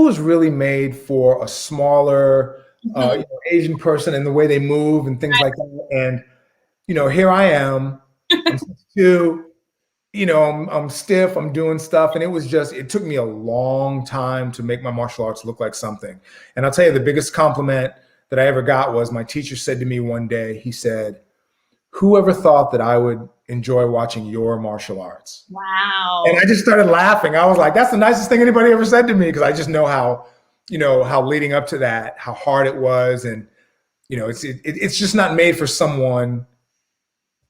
is really made for a smaller Asian person, and the way they move and things like that. And, here I am, I'm 6'2", I'm stiff, I'm doing stuff. And it took me a long time to make my martial arts look like something. And I'll tell you, the biggest compliment that I ever got was my teacher said to me one day, he said, "Whoever thought that I would enjoy watching your martial arts?" Wow. And I just started laughing. I was like, that's the nicest thing anybody ever said to me, because I just know how leading up to that, how hard it was. And, it's just not made for someone,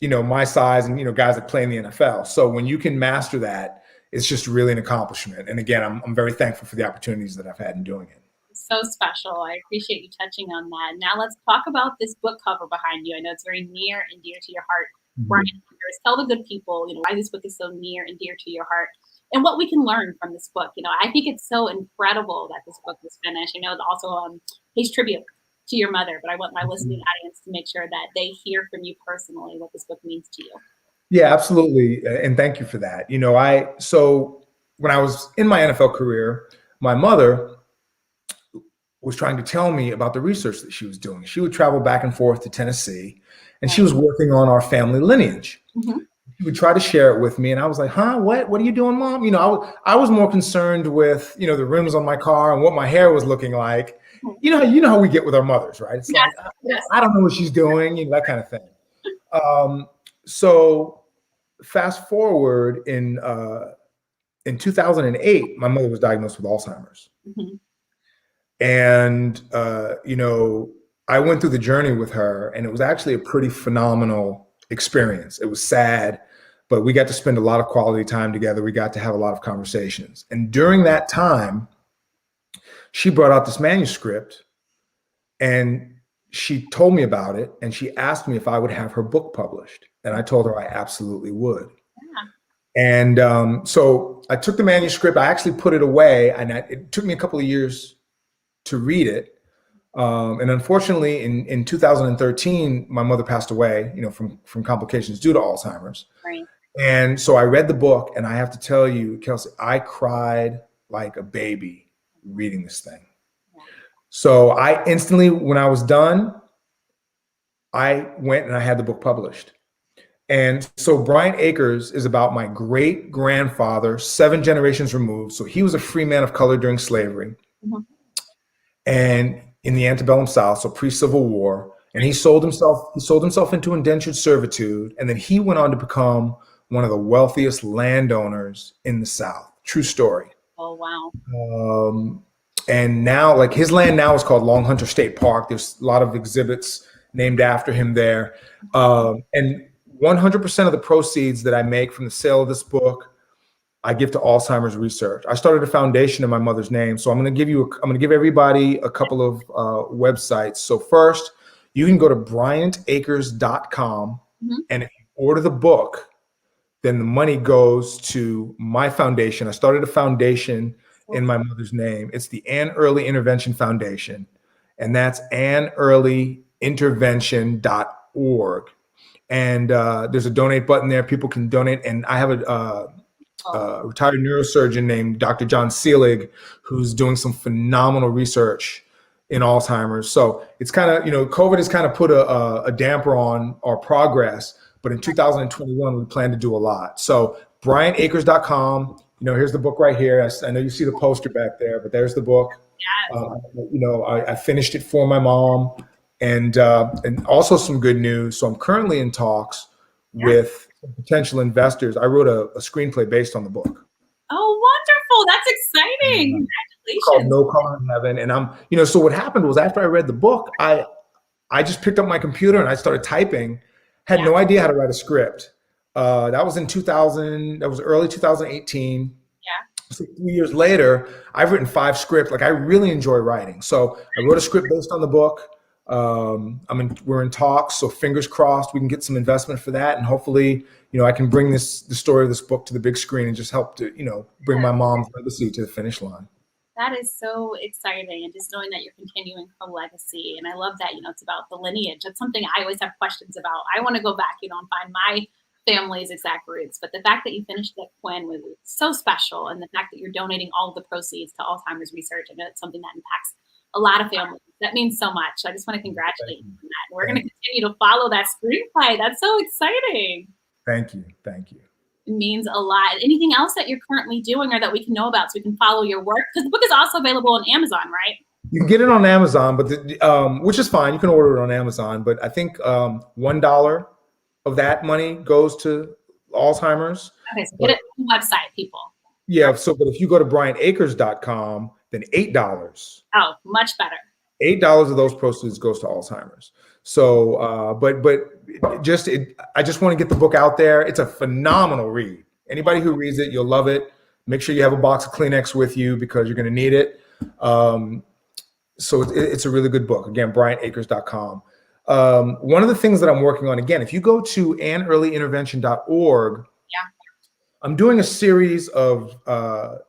my size and, guys that play in the NFL. So when you can master that, it's just really an accomplishment. And again, I'm very thankful for the opportunities that I've had in doing it. So special. I appreciate you touching on that. Now let's talk about this book cover behind you. I know it's very near and dear to your heart. Brian Akers, tell the good people, why this book is so near and dear to your heart, and what we can learn from this book. I think it's so incredible that this book was finished. I know it's also pays tribute to your mother, but I want my listening audience to make sure that they hear from you personally what this book means to you. Yeah, absolutely. And thank you for that. So when I was in my NFL career, my mother was trying to tell me about the research that she was doing. She would travel back and forth to Tennessee, and she was working on our family lineage. She would try to share it with me, and I was like, "Huh? What are you doing, Mom?" I was more concerned with the rims on my car and what my hair was looking like. You know how we get with our mothers, right? It's like, I don't know what she's doing, that kind of thing. So fast forward in 2008, my mother was diagnosed with Alzheimer's. And, I went through the journey with her, and it was actually a pretty phenomenal experience. It was sad, but we got to spend a lot of quality time together. We got to have a lot of conversations. And during that time, she brought out this manuscript, and she told me about it, and she asked me if I would have her book published. And I told her I absolutely would. And so I took the manuscript, I actually put it away, and it took me a couple of years to read it. And unfortunately, in 2013, my mother passed away, from complications due to Alzheimer's. Right. And so I read the book, and I have to tell you, Kelsey, I cried like a baby reading this thing. Yeah. So I instantly, when I was done, I went and I had the book published. And so Brian Akers is about my great grandfather, 7 generations removed. So he was a free man of color during slavery. And in the antebellum South, so pre-Civil War, and he sold himself into indentured servitude, and then he went on to become one of the wealthiest landowners in the South. True story. Oh wow. And now, like, his land now is called Long Hunter State Park. There's a lot of exhibits named after him there. And 100% of the proceeds that I make from the sale of this book, I give to Alzheimer's research. I started a foundation in my mother's name. So I'm going to give everybody a couple of websites. So first, you can go to bryantakers.com, and if you order the book, then the money goes to my foundation. I started a foundation in my mother's name. It's the Ann Early Intervention Foundation, and that's annearlyintervention.org. And there's a donate button there. People can donate. And I have a retired neurosurgeon named Dr. John Seelig, who's doing some phenomenal research in Alzheimer's. So it's kind of, COVID has kind of put a damper on our progress, but in 2021, we plan to do a lot. So bryanakers.com, here's the book right here. I know you see the poster back there, but there's the book. Yes. I finished it for my mom, and also some good news. So I'm currently in talks with potential investors. I wrote a screenplay based on the book. Oh, wonderful. That's exciting. called No Color in Heaven. And so what happened was after I read the book, I just picked up my computer and I started typing, had no idea how to write a script. That was in 2000, that was early 2018. So 3 years later, I've written 5 scripts. Like, I really enjoy writing. So I wrote a script based on the book. We're in talks, so fingers crossed we can get some investment for that, and hopefully, I can bring the story of this book to the big screen and just help to, bring my mom's legacy to the finish line. That is so exciting, and just knowing that you're continuing her legacy. And I love that, it's about the lineage. That's something I always have questions about. I want to go back, and find my family's exact roots. But the fact that you finished at Quinn was so special, and the fact that you're donating all of the proceeds to Alzheimer's research, I know it's something that impacts a lot of families. That means so much. I just want to congratulate you on that. We're going to continue to follow that screenplay. That's so exciting. Thank you. Thank you. It means a lot. Anything else that you're currently doing or that we can know about so we can follow your work? Because the book is also available on Amazon, right? You can get it on Amazon, but which is fine. You can order it on Amazon. But I think $1 of that money goes to Alzheimer's. Okay, so get it on the website, people. Yeah, but if you go to BryantAkers.com, then $8. Oh, much better. $8 of those proceeds goes to Alzheimer's. So, I just want to get the book out there. It's a phenomenal read. Anybody who reads it, you'll love it. Make sure you have a box of Kleenex with you because you're going to need it. So it's a really good book. Again, BryantAkers.com. One of the things that I'm working on, again, if you go to AnnEarlyIntervention.org, I'm doing a series of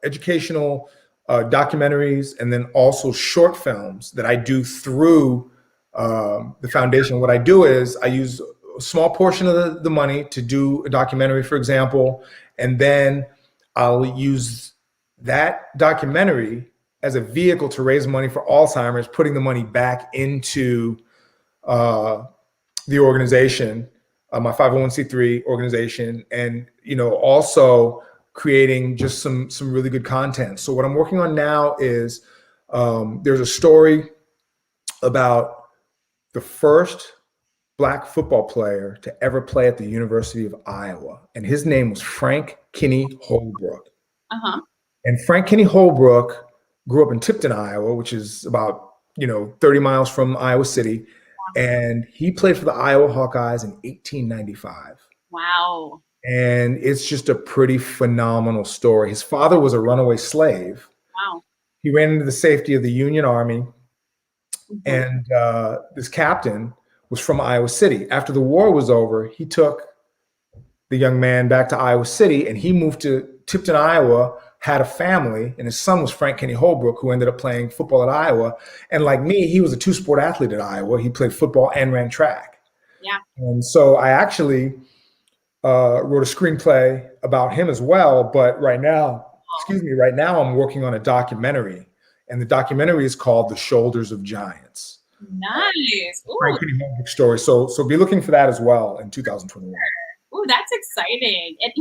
educational documentaries and then also short films that I do through the foundation. What I do is I use a small portion of the money to do a documentary, for example, and then I'll use that documentary as a vehicle to raise money for Alzheimer's, putting the money back into the organization, my 501c3 organization, and also creating just some really good content. So what I'm working on now is there's a story about the first Black football player to ever play at the University of Iowa, and his name was Frank Kinney Holbrook. And Frank Kinney Holbrook grew up in Tipton, Iowa, which is about 30 miles from Iowa City. And he played for the Iowa Hawkeyes in 1895. Wow. And it's just a pretty phenomenal story. His father was a runaway slave. Wow. He ran into the safety of the Union Army. And this captain was from Iowa City. After the war was over, he took the young man back to Iowa City, and he moved to Tipton, Iowa, had a family, and his son was Frank Kinney Holbrook, who ended up playing football at Iowa. And like me, he was a 2-sport athlete at Iowa. He played football and ran track. Yeah. And so I actually wrote a screenplay about him as well. But right now I'm working on a documentary, and the documentary is called The Shoulders of Giants. Nice. Ooh. Frank Kinney Holbrook story. So be looking for that as well in 2021. Ooh, that's exciting. And,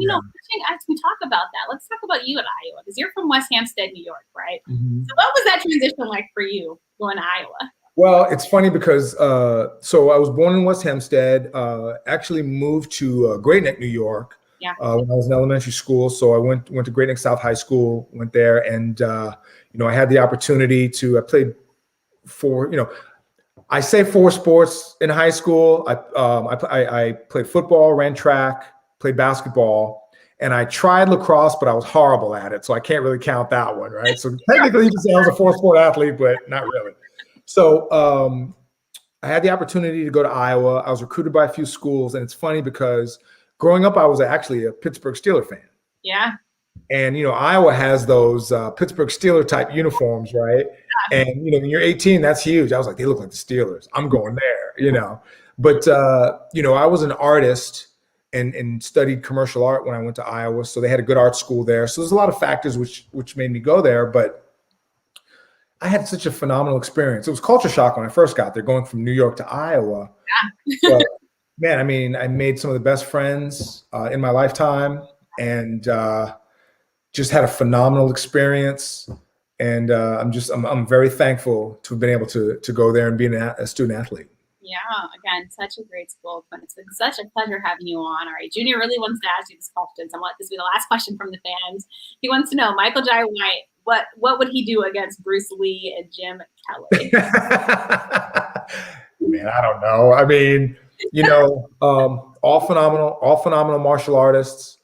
as we talk about that, let's talk about you at Iowa, because you're from West Hampstead, New York, right? Mm-hmm. So what was that transition like for you going to Iowa? Well, it's funny because, so I was born in West Hampstead, actually moved to Great Neck, New York, when I was in elementary school. So I went to Great Neck South High School, went there, and, I had the opportunity I played I say 4 sports in high school. I played football, ran track, played basketball, and I tried lacrosse, but I was horrible at it, so I can't really count that one, right? So technically, you can say I was a 4-sport athlete, but not really. So I had the opportunity to go to Iowa. I was recruited by a few schools, and it's funny because growing up, I was actually a Pittsburgh Steelers fan. Yeah. And, Iowa has those Pittsburgh Steeler type uniforms, right? And, when you're 18, that's huge. I was like, they look like the Steelers. I'm going there, But, I was an artist and studied commercial art when I went to Iowa. So they had a good art school there. So there's a lot of factors which made me go there. But I had such a phenomenal experience. It was culture shock when I first got there, going from New York to Iowa. Yeah. But, man, I made some of the best friends in my lifetime, and just had a phenomenal experience. And I'm very thankful to have been able to go there and be a student athlete. Yeah, again, such a great school. It's been such a pleasure having you on. All right, Junior really wants to ask you this question. So I want this to be the last question from the fans. He wants to know, Michael Jai White what would he do against Bruce Lee and Jim Kelly? Man, I don't know. I mean, all phenomenal martial artists.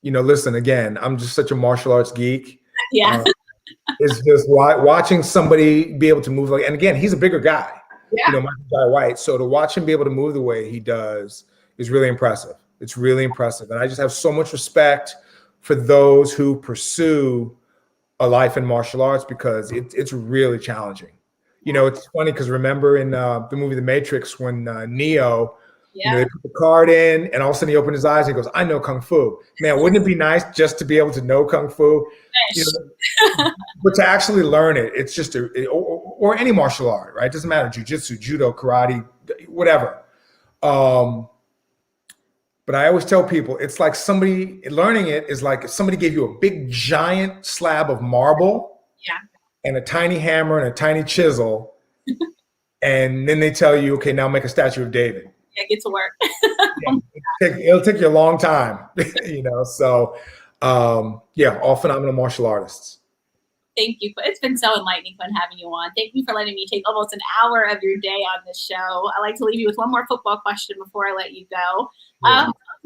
Listen, again, I'm just such a martial arts geek. Yeah. It's just watching somebody be able to move and again, he's a bigger guy. Yeah. Michael Jai White. So to watch him be able to move the way he does is really impressive. It's really impressive. And I just have so much respect for those who pursue a life in martial arts because it's really challenging. It's funny because remember in the movie The Matrix when Neo, they put the card in and all of a sudden he opened his eyes and he goes, I know Kung Fu. Man, wouldn't it be nice just to be able to know Kung Fu? But to actually learn it, it's just or any martial art, right? It doesn't matter, jiu-jitsu, judo, karate, whatever. But I always tell people, it's like learning it is like if somebody gave you a big giant slab of marble and a tiny hammer and a tiny chisel, and then they tell you, okay, now make a statue of David. Yeah, get to work. It'll take you a long time, So, all phenomenal martial artists. Thank you. It's been so enlightening, Quinn, having you on. Thank you for letting me take almost an hour of your day on this show. I like to leave you with one more football question before I let you go.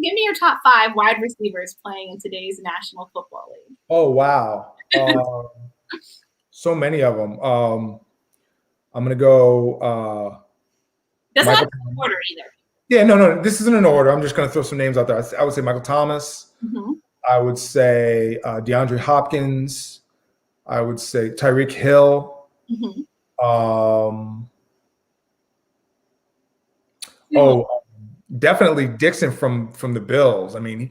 Give me your top 5 wide receivers playing in today's National Football League. Oh, wow. So many of them. I'm going to go. Doesn't have to be in order either. Yeah, no, this isn't an order. I'm just going to throw some names out there. I would say Michael Thomas. Mm-hmm. I would say DeAndre Hopkins. I would say Tyreek Hill. Mm-hmm. Definitely Dixon from the Bills. I mean, he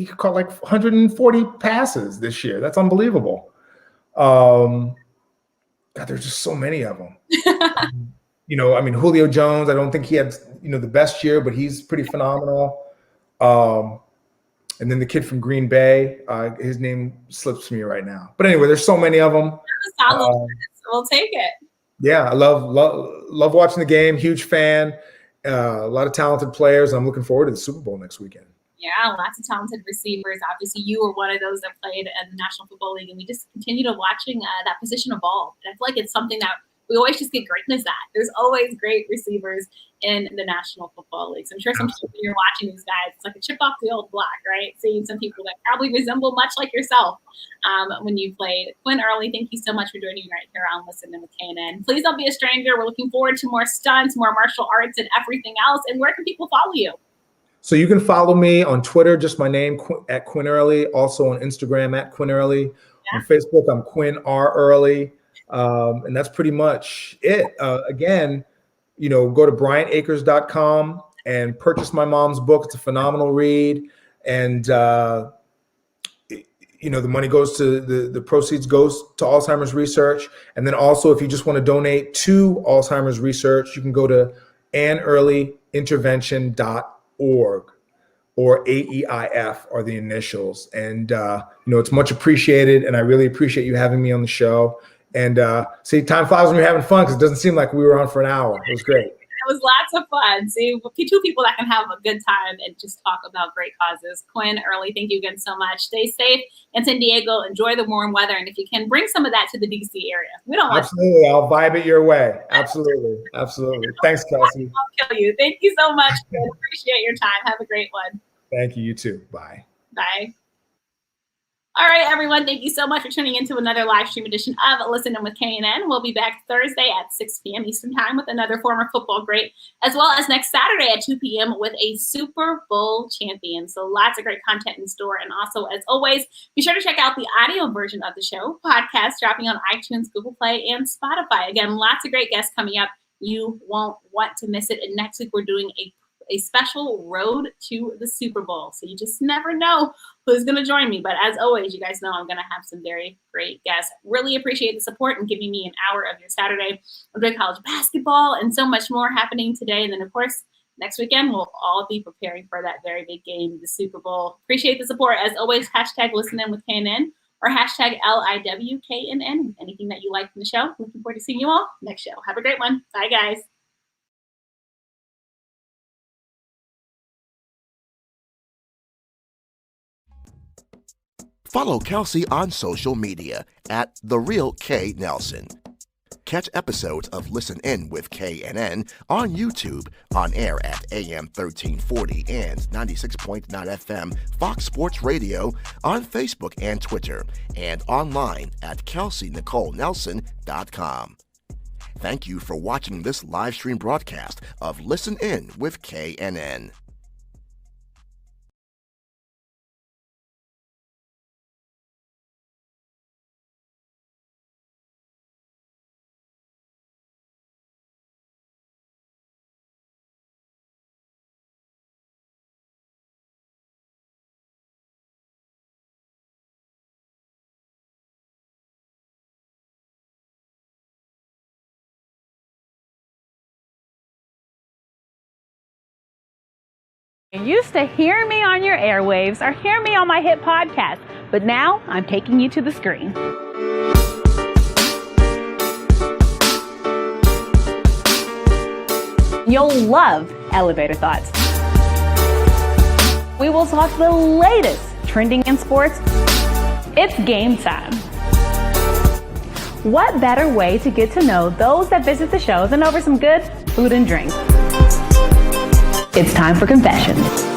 could caught like 140 passes this year. That's unbelievable. God, there's just so many of them. Julio Jones, I don't think he had, the best year, but he's pretty phenomenal. And then the kid from Green Bay, his name slips me right now. But anyway, there's so many of them. We'll take it. Yeah, I love watching the game. Huge fan. A lot of talented players. I'm looking forward to the Super Bowl next weekend. Yeah, lots of talented receivers. Obviously, you were one of those that played in the National Football League, and we just continue to watching that position evolve. And I feel like it's something that we always just get greatness at. There's always great receivers in the National Football League. So I'm sure sometimes when you're watching these guys, it's like a chip off the old block, right? Seeing some people that probably resemble much like yourself when you played. Quinn Early, thank you so much for joining me right here on Listening with KNN. Please don't be a stranger. We're looking forward to more stunts, more martial arts, and everything else. And where can people follow you? So you can follow me on Twitter, just my name, at Quinn Early. Also on Instagram, at Quinn Early. Yeah. On Facebook, I'm Quinn R. Early. And that's pretty much it. Again, go to bryantacres.com and purchase my mom's book. It's a phenomenal read. And, the money goes to the proceeds goes to Alzheimer's research. And then also, if you just want to donate to Alzheimer's research, you can go to AnnEarlyIntervention.org, or AEIF are the initials. And, it's much appreciated. And I really appreciate you having me on the show. And see, time flies when you're having fun, because it doesn't seem like we were on for an hour. It was great. It was lots of fun. See, two people that can have a good time and just talk about great causes. Quinn Early, thank you again so much. Stay safe in San Diego. Enjoy the warm weather. And if you can, bring some of that to the DC area. We don't want Absolutely. I'll vibe it your way. Absolutely. Absolutely. Thanks, Kelsey. I'll kill you. Thank you so much. Appreciate your time. Have a great one. Thank you. You too. Bye. Bye. All right, everyone. Thank you so much for tuning into another live stream edition of Listening with KNN. We'll be back Thursday at 6 p.m. Eastern Time with another former football great, as well as next Saturday at 2 p.m. with a Super Bowl champion. So lots of great content in store. And also, as always, be sure to check out the audio version of the show, podcast dropping on iTunes, Google Play, and Spotify. Again, lots of great guests coming up. You won't want to miss it. And next week, we're doing a special road to the Super Bowl. So you just never know who's going to join me. But as always, you guys know I'm going to have some very great guests. Really appreciate the support and giving me an hour of your Saturday. Enjoy college basketball and so much more happening today. And then, of course, next weekend, we'll all be preparing for that very big game, the Super Bowl. Appreciate the support. As always, hashtag Listening with KNN or hashtag LIWKNN. Anything that you like from the show. Looking forward to seeing you all next show. Have a great one. Bye, guys. Follow Kelsey on social media at The Real K Nelson. Catch episodes of Listen In with KNN on YouTube, on air at AM 1340 and 96.9 FM Fox Sports Radio, on Facebook and Twitter, and online at KelseyNicoleNelson.com. Thank you for watching this live stream broadcast of Listen In with KNN. You used to hear me on your airwaves or hear me on my hit podcast, but now I'm taking you to the screen. You'll love Elevator Thoughts. We will talk the latest trending in sports. It's game time. What better way to get to know those that visit the show than over some good food and drink? It's time for confessions.